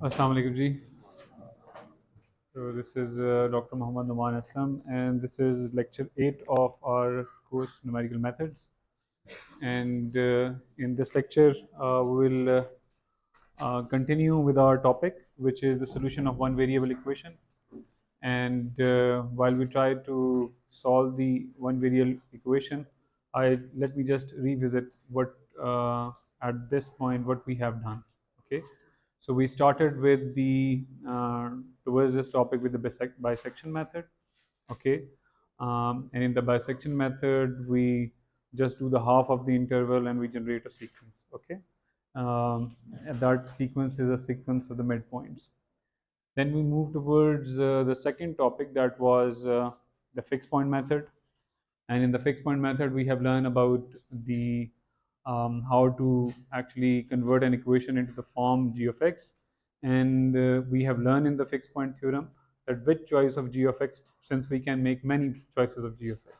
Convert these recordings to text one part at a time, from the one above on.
Assalamu alaikum ji. So this is Dr. Muhammad Numan Aslam, and this is lecture 8 of our course Numerical Methods. And in this lecture, we will continue with our topic, which is the solution of one variable equation. And while we try to solve the one variable equation, let me just revisit what at this point what we have done. Okay, so we started with the towards this topic with the bisection method. Okay, and in the bisection method, we just do the half of the interval and we generate a sequence. Okay, and that sequence is a sequence of the midpoints. Then we move towards the second topic, that was the fixed point method. And in the fixed point method, we have learned about the how to actually convert an equation into the form g of x. And we have learned in the fixed point theorem that which choice of g of x, since we can make many choices of g of x.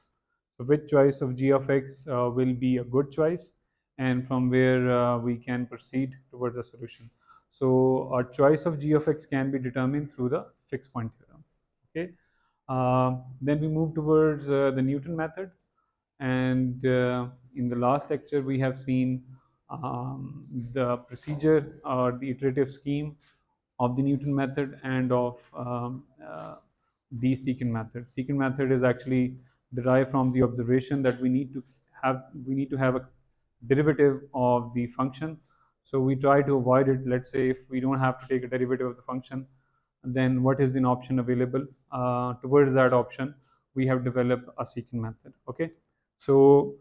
So which choice of g of x will be a good choice, and from where we can proceed towards a solution. So our choice of g of x can be determined through the fixed point theorem. Okay. Then we move towards the Newton method, and in the last lecture we have seen the procedure or the iterative scheme of the Newton method and of the secant method. Secant method is actually derived from the observation that we need to have a derivative of the function. So we try to avoid it. Let's say if we don't have to take a derivative of the function, then what is the option available? Towards that option, we have developed a secant method. Okay, so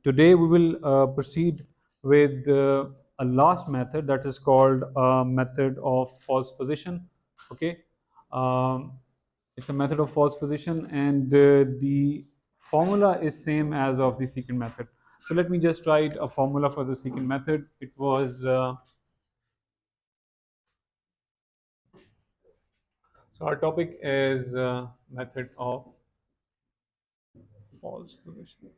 today we will proceed with a last method that is called method of false position. Okay, um, it's a method of false position, and the formula is same as of the secant method. So let me just write a formula for the secant method. It was so our topic is method of false position.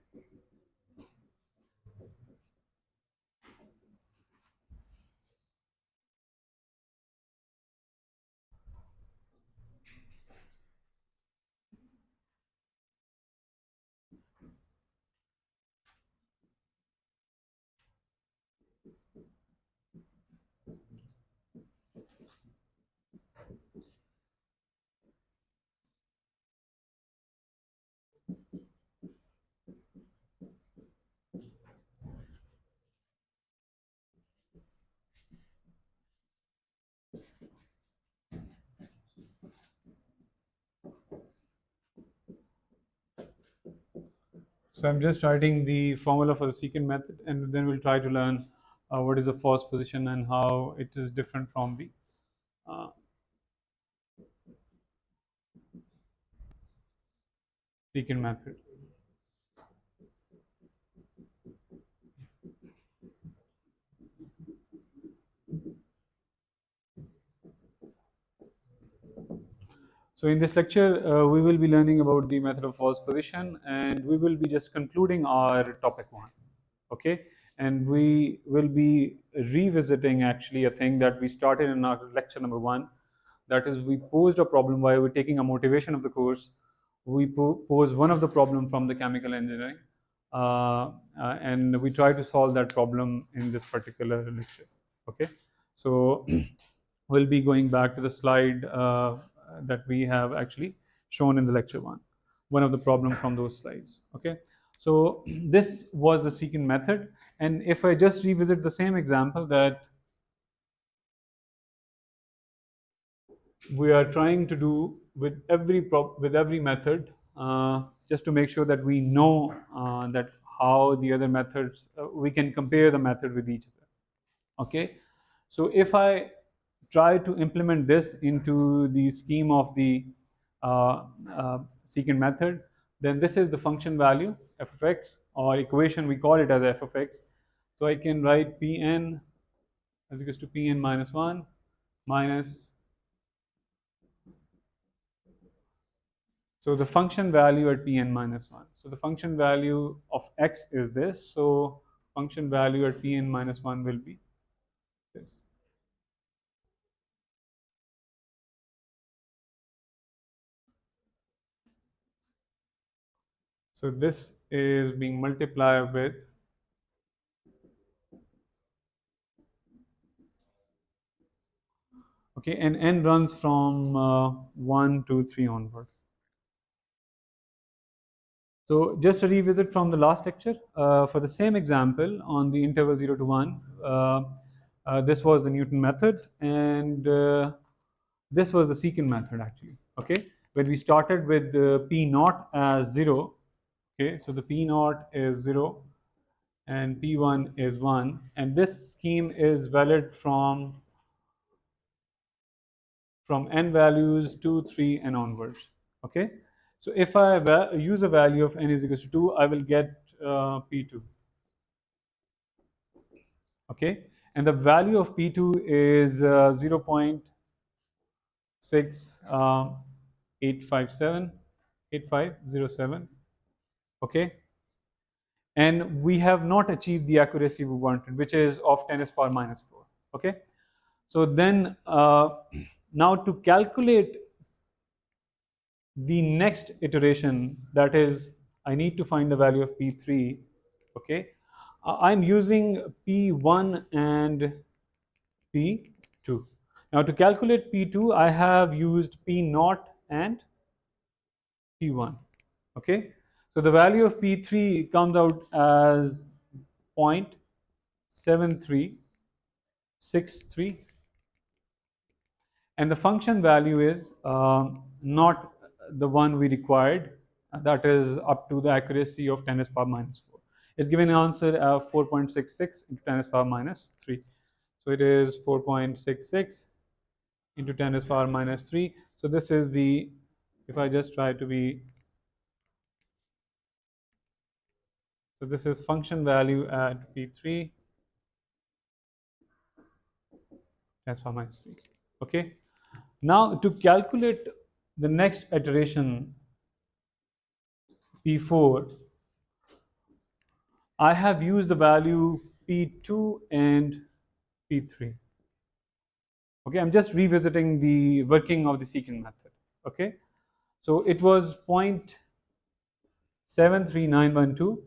So I'm just writing the formula for the secant method, and then we'll try to learn what is a false position and how it is different from the uh, secant method. So in this lecture, we will be learning about the method of false position, and we will be just concluding our topic one. Okay, and we will be revisiting actually a thing that we started in our lecture number one. That is, we posed a problem while we're taking a motivation of the course. We pose one of the problem from the chemical engineering, and we try to solve that problem in this particular lecture. Okay, so we'll be going back to the slide that we have actually shown in the lecture one of the problem from those slides. Okay, so this was the secant method, and if I just revisit the same example that we are trying to do with every method, just to make sure that we know that how the other methods, we can compare the method with each other. Okay, so if I try to implement this into the scheme of the secant method, then this is the function value f of x, or equation we call it as f of x. So I can write Pn as equals to Pn minus 1 minus, so the function value at Pn minus 1. So the function value of x is this. So function value at Pn minus 1 will be this. So this is being multiplied with, okay, and n runs from 1 to 3 onward. So just to revisit from the last lecture, for the same example on the interval 0 to 1, this was the Newton method, and this was the secant method actually. Okay, when we started with the P naught as 0, okay, so the P naught is 0 and P1 is 1, and this scheme is valid from n values 2, 3 and onwards. Okay, so if I use a value of n is equals to 2, I will get P2. Okay, and the value of P2 is 0.6857 8507. Okay, and we have not achieved the accuracy we wanted, which is of 10 to the power minus 4. Okay, so then now to calculate the next iteration, that is, I need to find the value of P3. Okay, I'm using P1 and P2. Now to calculate P2, I have used P0 and P1. Okay, so the value of P3 comes out as 0.7363, and the function value is not the one we required, that is up to the accuracy of 10 to the power minus 4. It's given an answer of 4.66 into 10 to the power minus 3. So it is 4.66 into 10 to the power minus 3. So this is the, if I just try to be, so this is function value at P3, 10 to the power minus 3. Okay, now to calculate the next iteration, P4, I have used the value P2 and P3. Okay, I'm just revisiting the working of the secant method. Okay, so it was 0.73912.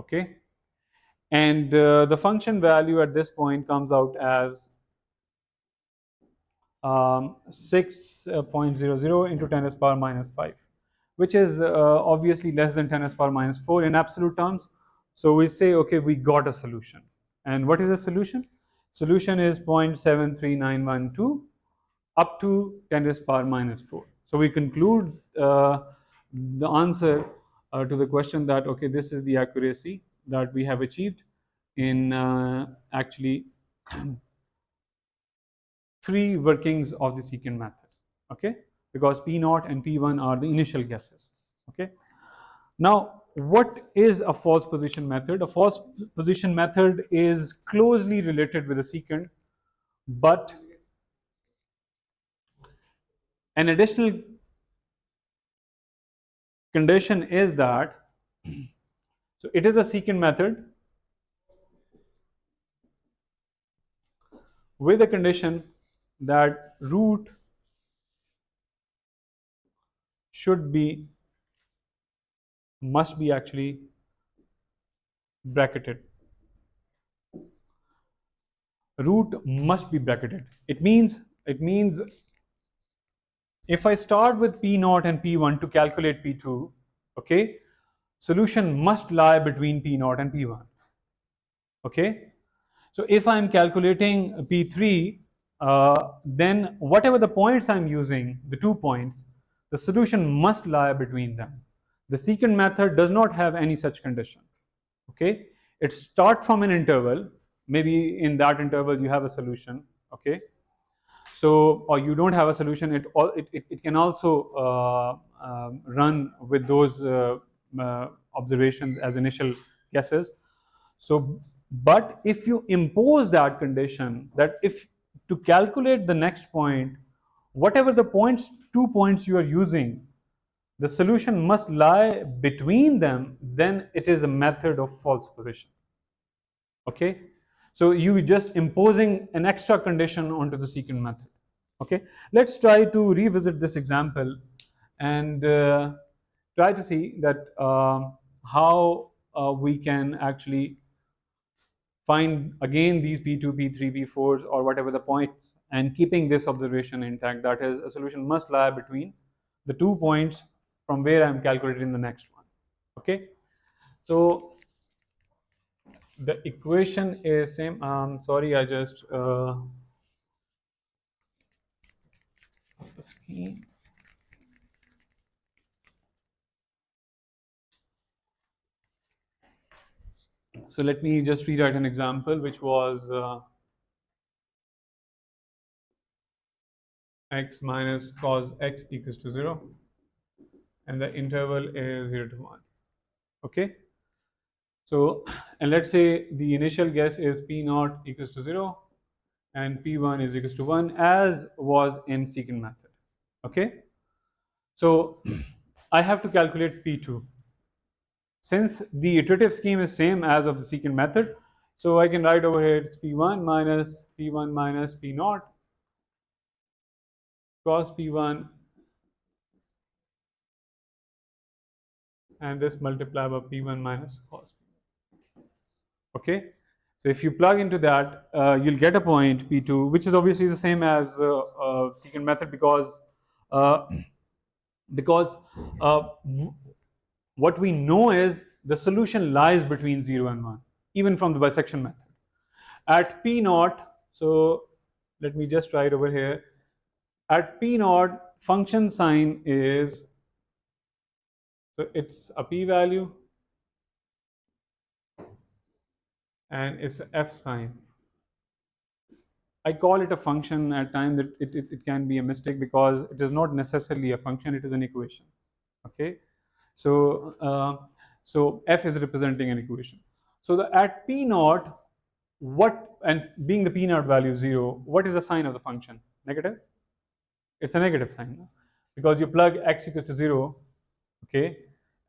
Okay, and the function value at this point comes out as 6.00 into 10 to the power minus 5, which is obviously less than 10 to the power minus 4 in absolute terms. So we say, okay, we got a solution. And what is the solution? Solution is 0.73912 up to 10 to the power minus 4. So we conclude the answer to the question that, okay, this is the accuracy that we have achieved in actually three workings of the secant method. Okay, because P0 and P1 are the initial guesses. Okay, now what is a false position method? A false position method is closely related with the secant, but an additional condition is that, so it is a secant method with a condition that root should be, must be actually bracketed. Root must be bracketed. It means if I start with P0 and P1 to calculate P2, okay, solution must lie between P0 and P1. Okay, so if I'm calculating P3, then whatever the points I'm using, the 2 points, the solution must lie between them. The secant method does not have any such condition. Okay, it starts from an interval, maybe in that interval you have a solution. Okay, so or you don't have a solution, it can also run with those observations as initial guesses. So but if you impose that condition, that if to calculate the next point, whatever the points, 2 points you are using, the solution must lie between them, then it is a method of false position. Okay, so you just imposing an extra condition onto the secant method. Okay, let's try to revisit this example and try to see that how we can actually find again these P2, P3, P4s or whatever the points, and keeping this observation intact, that is, a solution must lie between the 2 points from where I'm calculating the next one. Okay, so the equation is same. Sorry, I just the screen. So let me just rewrite an example, which was x minus cos x equals to 0, and the interval is 0 to 1. Okay, so and let's say the initial guess is p naught equals to 0 and p1 is equals to 1, as was in secant method. Okay, so I have to calculate p2. Since the iterative scheme is same as of the secant method, so I can write over here it's p1 minus p naught cos p1, and this multiplied by p1 minus cos p1. Okay, so if you plug into that, you'll get a point p2, which is obviously the same as secant method, uh, because what we know is the solution lies between 0 and 1, even from the bisection method. At p naught, so let me just write over here, at p naught, function sign is, so it's a p value and it's a f sign. I call it a function at times. It can be a mistake because it is not necessarily a function, it is an equation. Okay, so so f is representing an equation. So at p naught, what, and being the p naught value 0, what is the sign of the function? Negative. It's a negative sign, no? Because you plug x equals to 0, okay,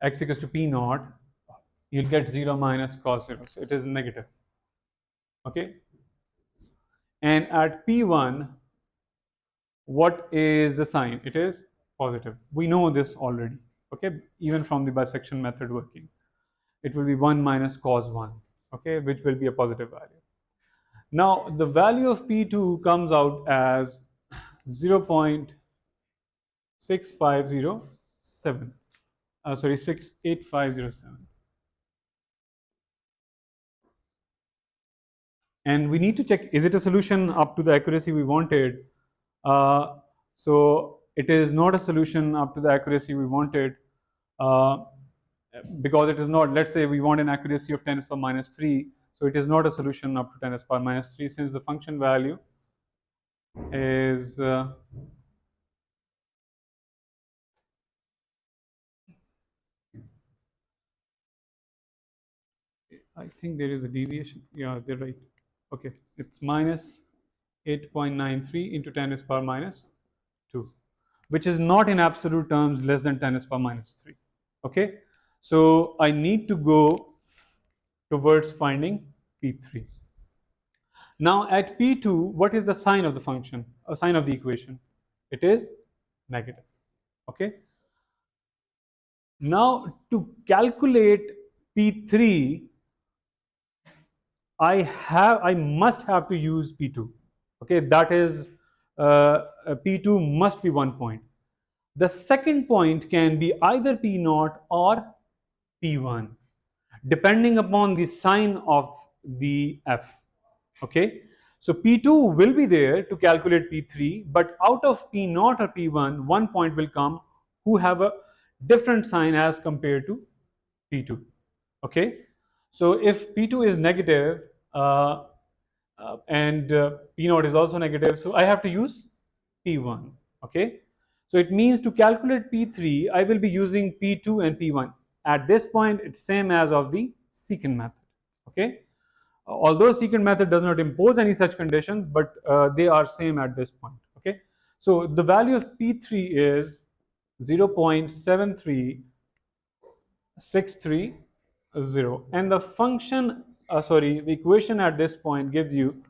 x equals to p naught, you'll get 0 minus cos 0, so it is negative. Okay, and at p1, what is the sign? It is positive. We know this already, okay, even from the bisection method working. It will be 1 minus cos 1, okay, which will be a positive value. Now the value of p2 comes out as 0.6507, sorry, 68507. And we need to check, is it a solution up to the accuracy we wanted? So it is not a solution up to the accuracy we wanted, uh, because it is not, let's say we want an accuracy of 10 to the power minus 3, so it is not a solution up to 10 to the power minus 3, since the function value is I think there is a deviation. Yeah, they're right. Okay, it's minus 8.93 into 10 to the power minus 2, which is not in absolute terms less than 10 to the power minus 3. Okay, so I need to go towards finding P3. Now at P2, what is the sign of the function, a sign of the equation? It is negative. Okay, now to calculate P3, I must have to use P2. Okay, that is P2 must be 1 point. The second point can be either P naught or P1, depending upon the sign of the f. Okay, so P2 will be there to calculate P3, but out of P naught or P1, 1 point will come who have a different sign as compared to P2. Okay, so if P2 is negative, and P naught is also negative, so I have to use P1. Okay, so it means to calculate P3, I will be using P2 and P1. At this point, it's same as of the secant method. Okay, although secant method does not impose any such conditions, but they are same at this point. Okay, so the value of P3 is 0.73630, and the function, the equation at this point gives you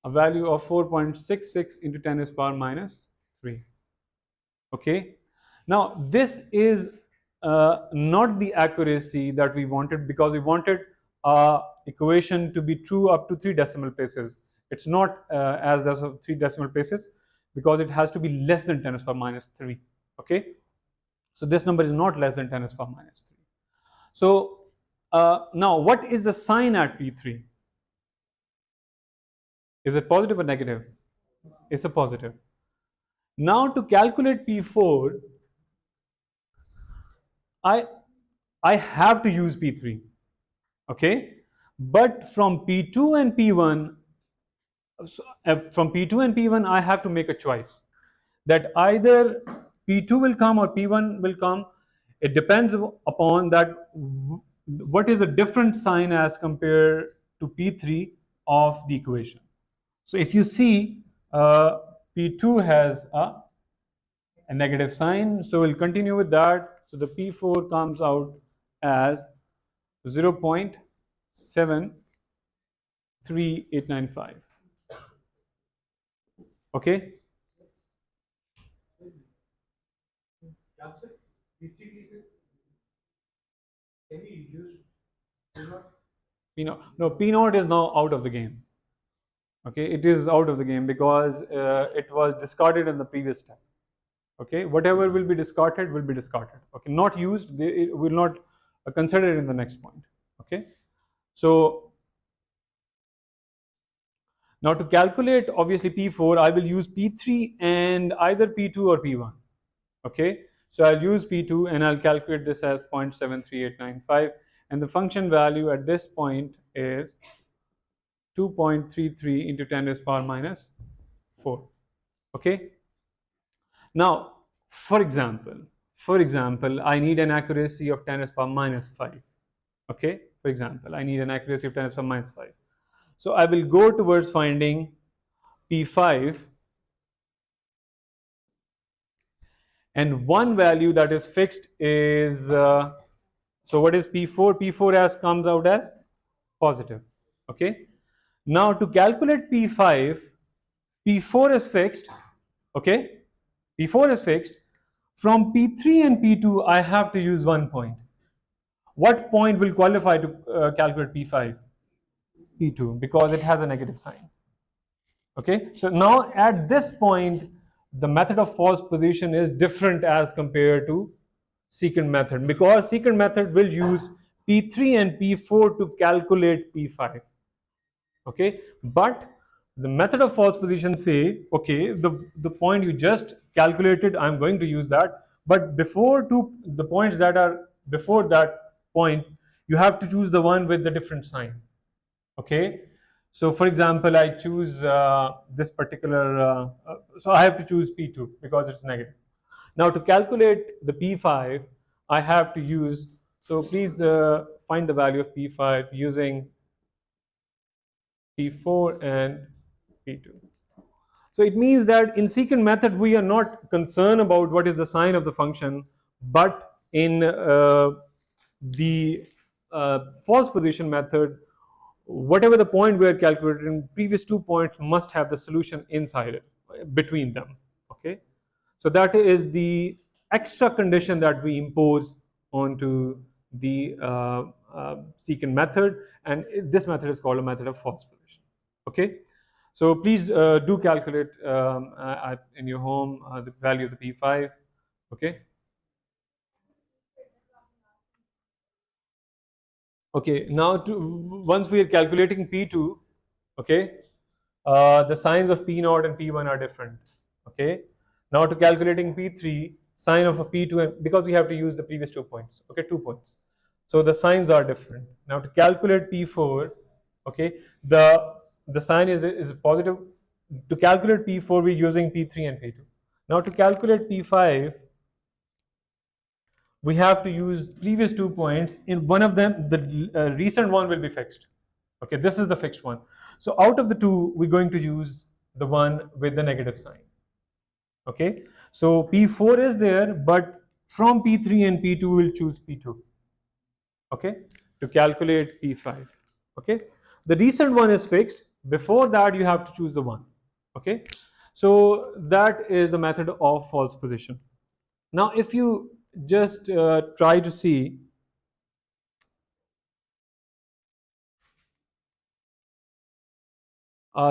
a value of 4.66 into 10 to the power minus 3. Okay, Now this is not the accuracy that we wanted, because we wanted equation to be true up to 3 decimal places. It's not as there's 3 decimal places, because it has to be less than 10 to the power minus 3. Okay, so this number is not less than 10 to the power minus 3. So now what is the sign at P3? Is it positive or negative? It's a positive. Now to calculate P4, I have to use P3. Okay, but from P2 and P1, I have to make a choice that either P2 will come or P1 will come. It depends upon that what is a different sign as compared to P3 of the equation. So if you see, P2 has a negative sign, so we'll continue with that. So the P4 comes out as 0.73895. Okay, P naught, no, P naught is now out of the game. Okay, it is out of the game because it was discarded in the previous step. Okay, whatever will be discarded will be discarded. Okay, not used, it will not consider it in the next point. Okay, so now to calculate obviously P4, I will use P3 and either P2 or P1. Okay, so I'll use P2 and I'll calculate this as 0.73895, and the function value at this point is 2.33 into 10 to the power minus 4. Okay, now for example, I need an accuracy of 10 to the power minus 5. Okay, for example, I need an accuracy of 10 to the power minus 5. So I will go towards finding P5, and one value that is fixed is so what is P4? P4 as comes out as positive. Okay, now to calculate P5, P4 is fixed. Okay, P4 is fixed. From P3 and P2 I have to use one point. What point will qualify to calculate P5? P2, because it has a negative sign. Okay, so now at this point the method of false position is different as compared to secant method, because secant method will use P3 and P4 to calculate P5. Okay, but the method of false position say, okay, the point you just calculated, I'm going to use that, but before the points that are before that point, you have to choose the one with the different sign. Okay, so for example, I choose this particular so I have to choose P2 because it's negative. Now to calculate the P5, I have to use, so please find the value of P5 using P4 and P2. So it means that in secant method we are not concerned about what is the sign of the function, but in the false position method, whatever the point we are calculating, previous 2 points must have the solution inside it, between them. Okay, so that is the extra condition that we impose onto the secant method, and this method is called a method of false position. Okay, so please do calculate in your home the value of the P5. Okay, okay, now once we are calculating P2, okay, the signs of P naught and P1 are different. Okay, now to calculating P3, sign of a P2, and because we have to use the previous 2 points. Okay, 2 points, so the signs are different. Now to calculate P4, okay, the sign is positive. To calculate P4 we're using P3 and P2. Now to calculate P5, we have to use previous 2 points. In one of them, the recent one will be fixed. Okay, this is the fixed one. So out of the two, we're going to use the one with the negative sign. Okay, so P4 is there, but from P3 and P2 we'll choose P2. Okay, to calculate P5. Okay, the recent one is fixed. Before that you have to choose the one. Okay, so that is the method of false position. Now if you just try to see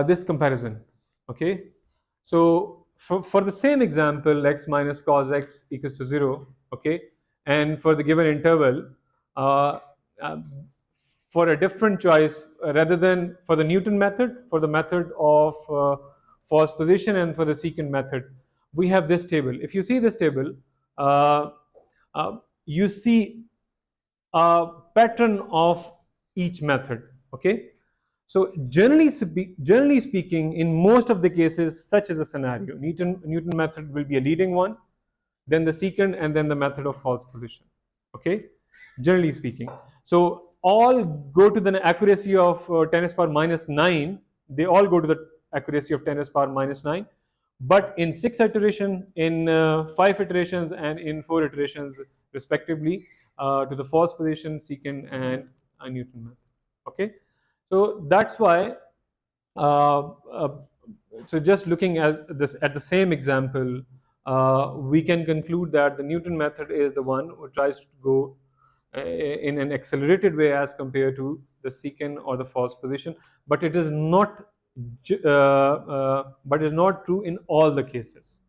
this comparison, okay, so for the same example, x minus cos x equals to 0, okay, and for the given interval, uh, um, for a different choice, rather than for the Newton method, for the method of false position, and for the secant method, we have this table. If you see this table, uh, uh, you see a pattern of each method, okay. So generally speaking, in most of the cases, such as a scenario, Newton method will be a leading one, then the secant, and then the method of false position, okay, generally speaking. So all go to the accuracy of 10 to the power minus 9. They all go to the accuracy of 10 to the power minus 9, but in 6 iteration, in 5 iterations, and in 4 iterations respectively, to the false position, secant, and a Newton method, okay. So that's why uh, uh, so just looking at this at the same example, we can conclude that the Newton method is the one who tries to go in an accelerated way as compared to the secant or the false position, but it is not but is not true in all the cases,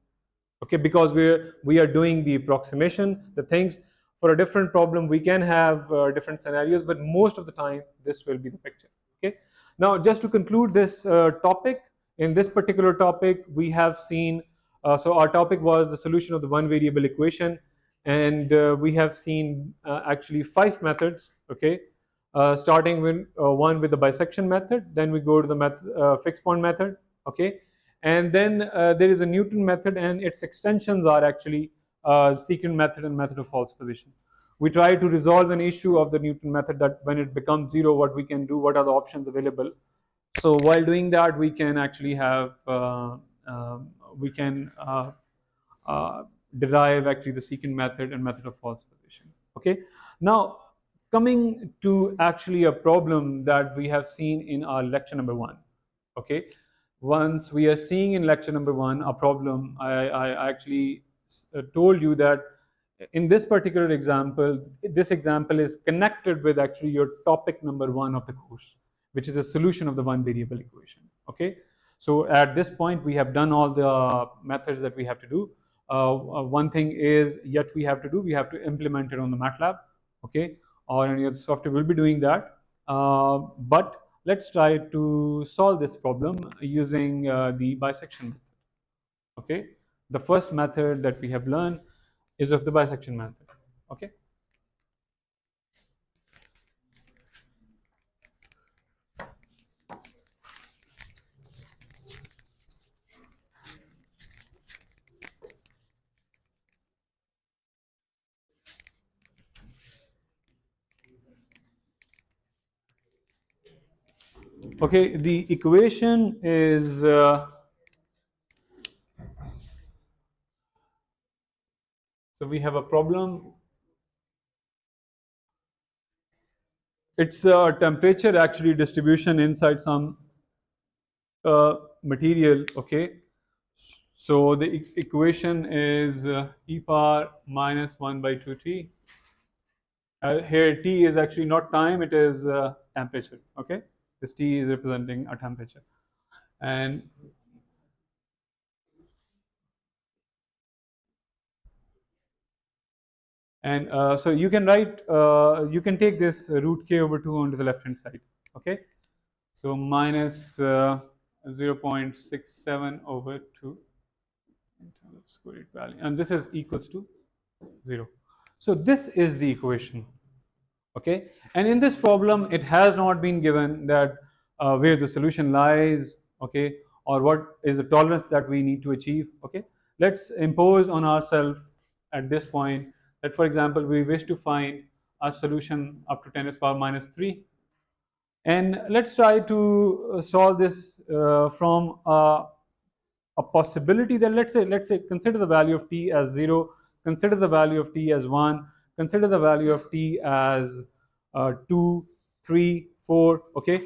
okay, because we are doing the approximation, the things. For a different problem we can have different scenarios, but most of the time this will be the picture, okay. Now just to conclude this topic, in this particular topic we have seen, so our topic was the solution of the one variable equation, and we have seen actually 5 methods, okay, starting with one with the bisection method, then we go to the fixed point method, okay, and then there is a Newton method, and its extensions are actually secant method and method of false position. We try to resolve an issue of the Newton method, that when it becomes 0, what we can do, what are the options available. So while doing that, we can actually have we can uh, derive actually the secant method and method of false position, okay. Now coming to actually a problem that we have seen in our lecture number 1, okay. Once we are seeing in lecture number 1 a problem, I actually told you that in this particular example, this example is connected with actually your topic number 1 of the course, which is a solution of the one variable equation, okay. So at this point we have done all the methods that we have to do. One thing is yet we have to do, we have to implement it on the MATLAB, okay, or any other software will be doing that. But let's try to solve this problem using the bisection method, okay. The first method that we have learned is of the bisection method, okay. Okay, the equation is so we have a problem. It's a temperature actually distribution inside some material, okay. So the equation is e power minus 1 by 2t. Here t is actually not time, it is temperature, okay. This t is representing a temperature, and so you can write, you can take this root k over 2 onto the left hand side, okay. So minus 0.67 over 2 square root value, and this is equals to 0. So this is the equation, okay. And in this problem it has not been given that where the solution lies, okay, or what is the tolerance that we need to achieve, okay. Let's impose on ourselves at this point that, for example, we wish to find a solution up to 10 to the power minus 3, and let's try to solve this from a possibility that, let's say consider the value of t as 0, consider the value of t as 1, consider the value of t as 2, 3, 4, okay.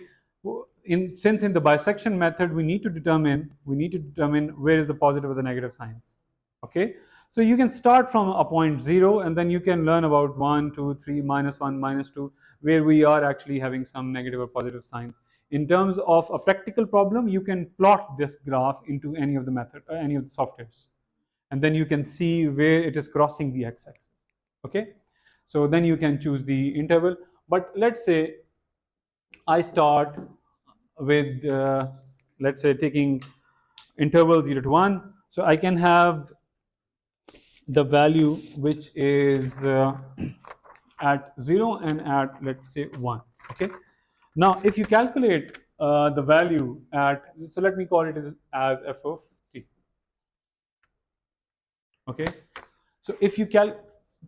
Since in the bisection method we need to determine where is the positive or the negative signs, okay. So you can start from a point 0 and then you can learn about 1, 2, 3, minus 1, minus 2, where we are actually having some negative or positive signs. In terms of a practical problem, you can plot this graph into any of the method, any of the softwares, and then you can see where it is crossing the x-axis. Okay, so then you can choose the interval. But let's say I start with let's say taking interval 0 to 1, so I can have the value which is at 0 and at, let's say, 1. Okay, now if you calculate the value at, so let me call it as f of t. Okay, so if you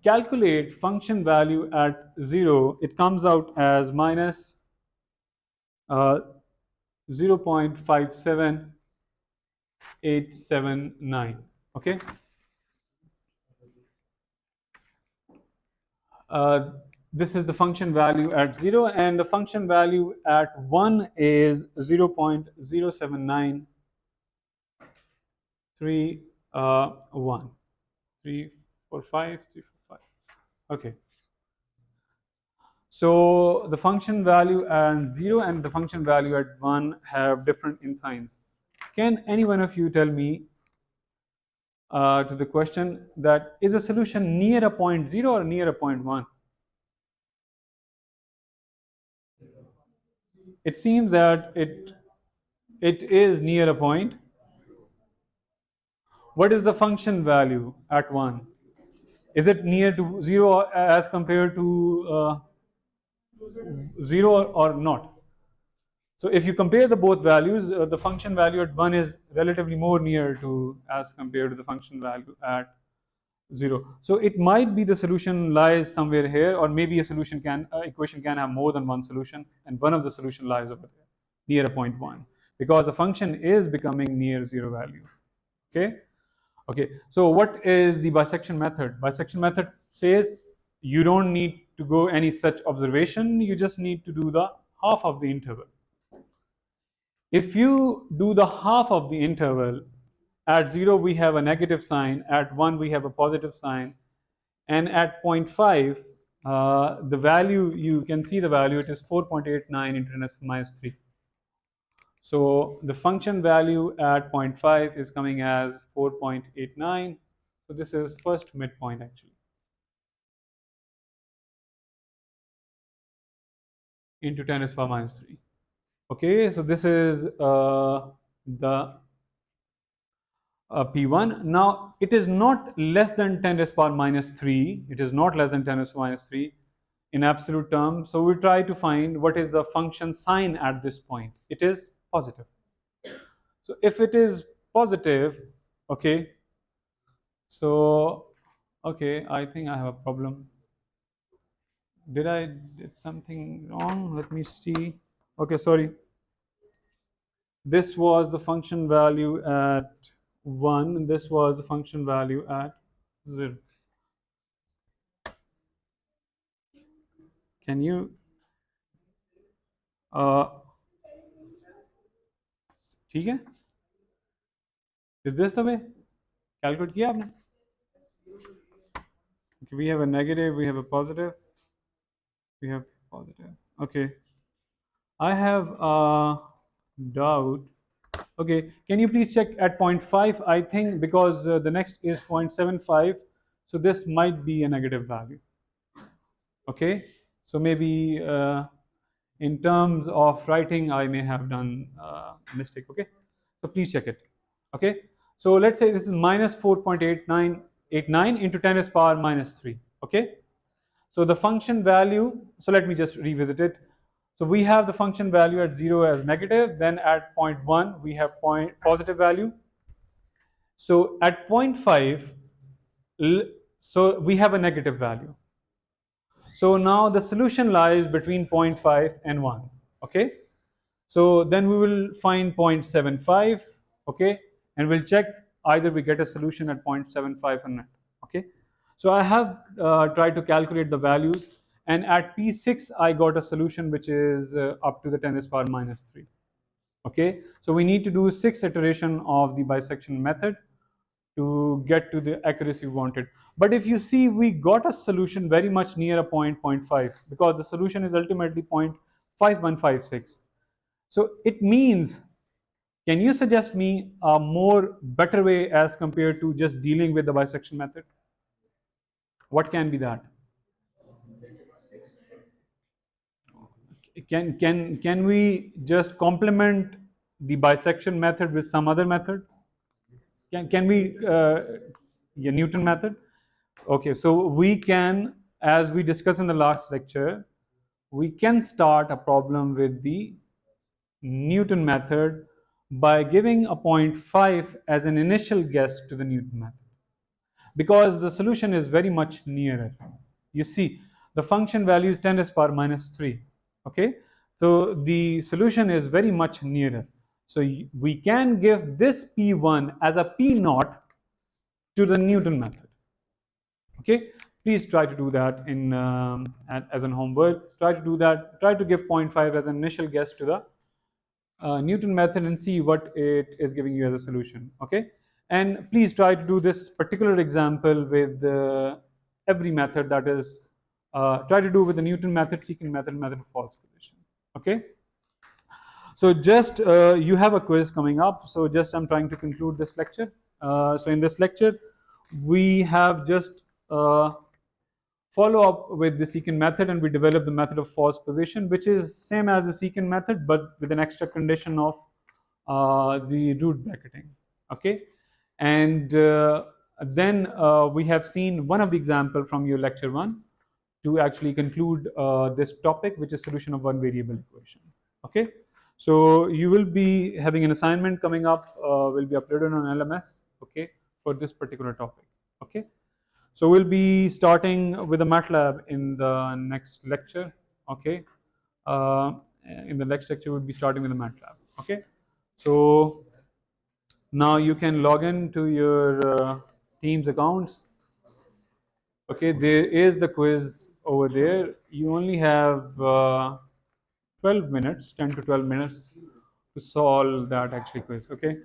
calculate function value at 0, it comes out as minus 0.57879. Okay, uh, this is the function value at 0, and the function value at 1 is 0.0793 1 345 345. Okay, so the function value at 0 and the function value at 1 have different insigns. Can any one of you tell me to the question that is a solution near a point 0 or near a point 1? It seems that it is near a point. What is the function value at 1? Is it near to 0 as compared to 0 or not? So if you compare the both values, the function value at 1 is relatively more near to as compared to the function value at 0. So it might be the solution lies somewhere here, or maybe a solution equation can have more than one solution, and one of the solution lies over there near a point 1, because the function is becoming near 0 value. Okay. Okay, so what is the bisection method? Bisection method says you don't need to go any such observation, you just need to do the half of the interval. If you do the half of the interval, at 0 we have a negative sign, at 1 we have a positive sign, and at 0.5, the value, you can see the value, it is 4.89 into 10 to the minus 3. So the function value at 0.5 is coming as 4.89. So this is first midpoint actually, into 10 to the power minus 3. Okay, so this is the P1. Now it is not less than 10 to the power minus 3. It is not less than 10 to the power minus 3 in absolute terms. So we try to find what is the function sign at this point. It is positive. So if it is positive, okay, so okay, I think I have a problem. Did I did something wrong? Let me see. Okay, sorry. This was the function value at 1, and this was the function value at 0. Can you ठीक है? Is this the way? Calculate किया आपने? Okay, we have a negative, we have a positive, we have positive. Okay, I have a doubt. Okay, can you please check at 0.5? I think because the next is 0.75, so this might be a negative value. Okay, so maybe in terms of writing, I may have done a mistake. Okay, so please check it. Okay, so let's say this is minus 4.8989 into 10 to the power minus 3. Okay, so the function value, so let me just revisit it. So we have the function value at 0 as negative, then at 0.1 we have positive value. So at 0.5, so we have a negative value. So now the solution lies between 0.5 and 1. Okay, so then we will find 0.75. Okay, and we'll check either we get a solution at 0.75 or not. Okay, so I have tried to calculate the values, and at P6 I got a solution which is up to the 10 to the power minus 3. Okay, so we need to do 6 iteration of the bisection method. to get to the accuracy we wanted. But if you see, we got a solution very much near a point 0.5 because the solution is ultimately 0.5156. So it means, can you suggest me a more better way as compared to just dealing with the bisection method? What can be that? Can we just complement the bisection method with some other method? Can we yeah, Newton method? Okay, so we can, as we discussed in the last lecture, we can start a problem with the Newton method by giving a 0.5 as an initial guess to the Newton method, because the solution is very much nearer. You see, the function value is 10 to the power minus 3. Okay, so the solution is very much nearer. So we can give this P1 as a P naught to the Newton method. Okay, please try to do that in as an homework. Try to do that. Try to give 0.5 as an initial guess to the Newton method and see what it is giving you as a solution. Okay, and please try to do this particular example with every method, that is, try to do with the Newton method, secant method, method of false position. Okay, so just you have a quiz coming up, so just I'm trying to conclude this lecture. So in this lecture we have just follow up with the secant method, and we develop the method of false position, which is same as the secant method but with an extra condition of the root bracketing. Okay, and then we have seen one of the example from your lecture 1 to actually conclude this topic, which is solution of one variable equation. Okay, so you will be having an assignment coming up, will be uploaded on LMS. Okay, for this particular topic. Okay, so we'll be starting with the MATLAB in the next lecture. Okay, uh, in the next lecture we'll be starting with the MATLAB. Okay, so now you can log in to your Teams accounts. Okay, there is the quiz over there. You only have 12 minutes, 10 to 12 minutes to solve that actually quiz. Okay.